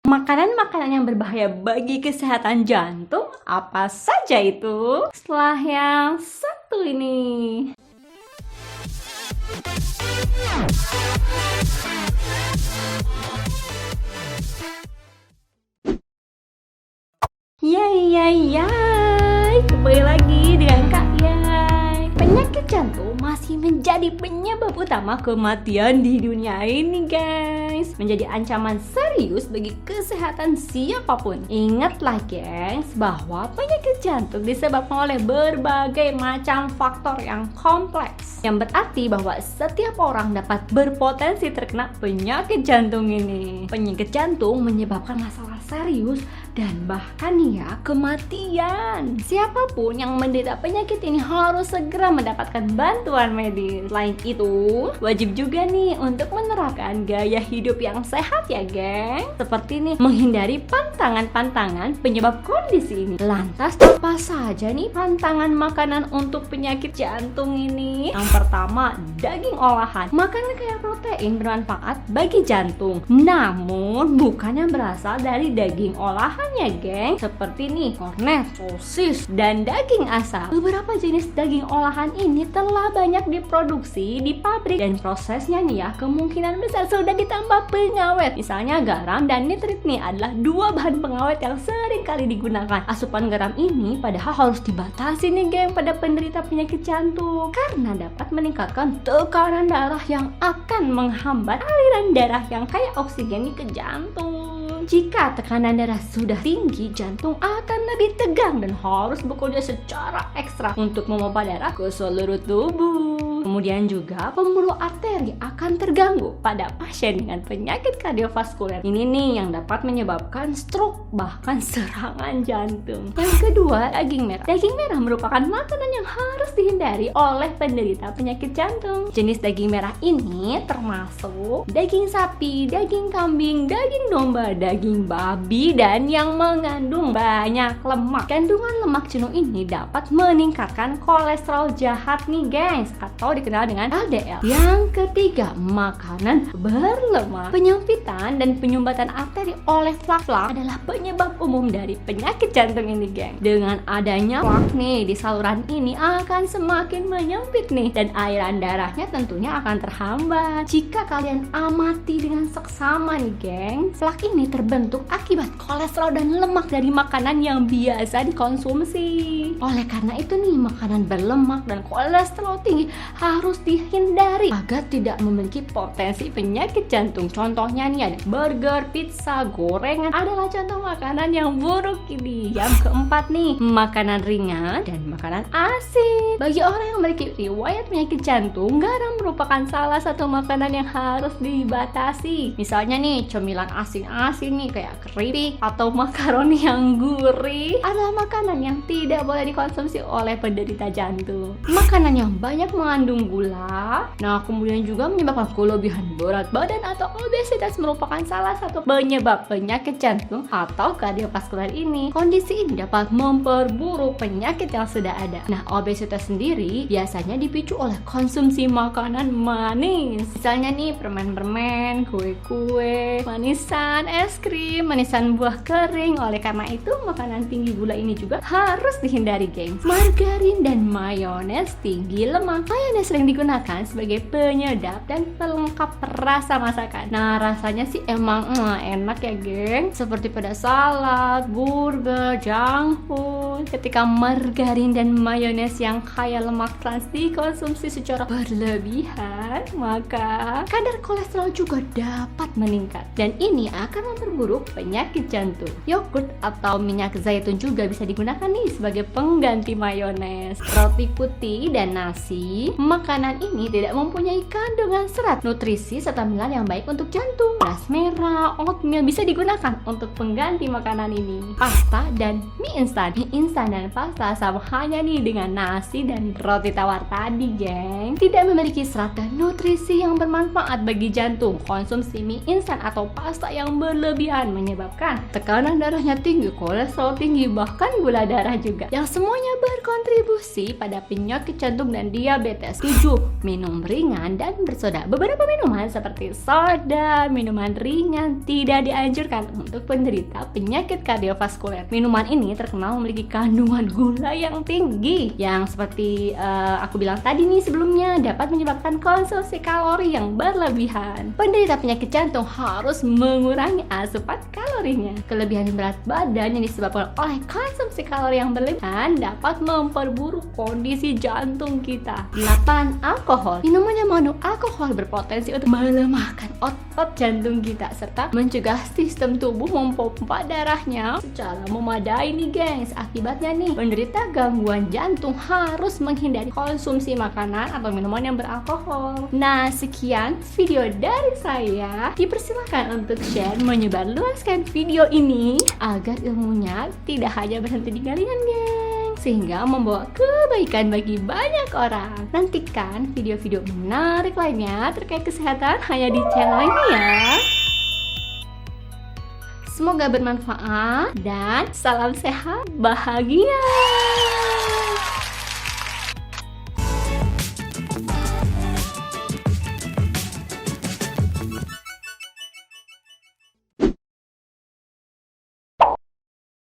Makanan-makanan yang berbahaya bagi kesehatan jantung apa saja itu? Setelah yang satu ini. Yay, kembali lagi dengan Kak Yay. Penyakit jantung masih menjadi penyebab utama kematian di dunia ini, guys. Menjadi ancaman serius bagi kesehatan siapapun. Ingatlah, gengs, bahwa penyakit jantung disebabkan oleh berbagai macam faktor yang kompleks, yang berarti bahwa setiap orang dapat berpotensi terkena penyakit jantung ini. Penyakit jantung menyebabkan masalah serius dan bahkan ya kematian. Siapapun yang menderita penyakit ini harus segera mendapatkan bantuan medis. Selain itu, wajib juga nih untuk menerapkan gaya hidup yang sehat ya, geng. Seperti nih, menghindari pantangan-pantangan penyebab kondisi ini. Lantas apa saja nih pantangan makanan untuk penyakit jantung ini? Yang pertama, daging olahan. Makanan kaya protein bermanfaat bagi jantung, namun bukan yang berasal dari daging olahannya, geng. Seperti nih, kornet, sosis, dan daging asap. Beberapa jenis daging olahan ini telah banyak diproduksi di pabrik, dan prosesnya nih ya kemungkinan besar sudah ditambah pengawet. Misalnya garam dan nitrit nih adalah dua bahan pengawet yang sering kali digunakan. Asupan garam ini padahal harus dibatasi nih, geng, pada penderita penyakit jantung, karena dapat meningkatkan tekanan darah yang akan menghambat aliran darah yang kaya oksigen ke jantung. Jika tekanan darah sudah tinggi, jantung akan lebih tegang dan harus bekerja secara ekstra untuk memompa darah ke seluruh tubuh. Kemudian juga pembuluh arteri akan terganggu pada pasien dengan penyakit kardiovaskuler. Ini nih yang dapat menyebabkan stroke, bahkan serangan jantung. Yang kedua, daging merah. Daging merah merupakan makanan yang harus dihindari oleh penderita penyakit jantung. Jenis daging merah ini termasuk daging sapi, daging kambing, daging domba, daging babi, dan yang mengandung banyak lemak. Kandungan lemak jenuh ini dapat meningkatkan kolesterol jahat nih, guys, atau dikenal dengan LDL. Yang ketiga, makanan berlemak. Penyempitan dan penyumbatan arteri oleh plak-plak adalah penyebab umum dari penyakit jantung ini, geng. Dengan adanya plak nih di saluran ini akan semakin menyempit nih, dan aliran darahnya tentunya akan terhambat. Jika kalian amati dengan seksama nih, geng, plak ini terbentuk akibat kolesterol dan lemak dari makanan yang biasa dikonsumsi. Oleh karena itu nih, makanan berlemak dan kolesterol tinggi harus dihindari agar tidak memiliki potensi penyakit jantung. Contohnya nih ada burger, pizza, gorengan adalah contoh makanan yang buruk ini. Yang keempat nih, makanan ringan dan makanan asin. Bagi orang yang memiliki riwayat penyakit jantung, garam merupakan salah satu makanan yang harus dibatasi. Misalnya nih, cemilan asin-asin nih kayak keripik atau makaroni yang gurih adalah makanan yang tidak boleh dikonsumsi oleh penderita jantung. Makanan yang banyak mengandung gula, nah kemudian juga menyebabkan kelebihan berat badan atau obesitas merupakan salah satu penyebab penyakit jantung atau kardiovaskuler ini. Kondisi ini dapat memperburuk penyakit yang sudah ada. Nah, obesitas sendiri biasanya dipicu oleh konsumsi makanan manis. Misalnya nih, permen-permen, kue-kue, manisan, es krim, manisan buah kering. Oleh karena itu, makanan tinggi gula ini juga harus dihindari, geng. Margarin dan mayones tinggi lemak. Mayones sering digunakan sebagai penyedap dan pelengkap rasa masakan. Nah, rasanya sih emang enak ya, geng. Seperti pada salad, burger, junk food. Ketika margarin dan mayones yang kaya lemak trans dikonsumsi secara berlebihan, maka kadar kolesterol juga dapat meningkat, dan ini akan memperburuk penyakit jantung. Yogurt atau minyak zaitun juga bisa digunakan nih sebagai pengganti mayones. Roti putih dan nasi, makanan ini tidak mempunyai kandungan serat, nutrisi, serta mineral yang baik untuk jantung. Beras merah, oatmeal bisa digunakan untuk pengganti makanan ini. Pasta dan mie instan. Mie instan dan pasta sama hanya nih dengan nasi dan roti tawar tadi, geng. Tidak memiliki serat dan nutrisi yang bermanfaat bagi jantung. Konsumsi mie instan atau pasta yang berlebihan menyebabkan tekanan darahnya tinggi, kolesterol tinggi, bahkan gula darah juga, yang semuanya berkontribusi pada penyakit jantung dan diabetes. 7. Minum ringan dan bersoda. Beberapa minuman seperti soda, minuman ringan tidak dianjurkan untuk penderita penyakit kardiovaskuler. Minuman ini terkenal memiliki kandungan gula yang tinggi, yang seperti aku bilang tadi nih sebelumnya, dapat menyebabkan konsumsi kalori yang berlebihan. Penderita penyakit jantung harus mengurangi asupan kalorinya. Kelebihan berat badan yang disebabkan oleh konsumsi kalori yang berlebihan dapat memperburuk kondisi jantung kita. 8. Alkohol. Minuman yang mengandung alkohol berpotensi untuk melemahkan otot jantung kita serta mencegah sistem tubuh memompa darahnya secara memadai nih gengs. Akibatnya nih, penderita gangguan jantung harus menghindari konsumsi makanan atau minuman yang beralkohol. Nah, sekian video dari saya. Dipersilakan untuk share, menyebarluaskan video ini agar ilmunya tidak hanya berhenti di kalian gengs, sehingga membawa kebaikan bagi banyak orang. Nantikan video-video menarik lainnya terkait kesehatan hanya di channel ini ya. Semoga bermanfaat dan salam sehat bahagia.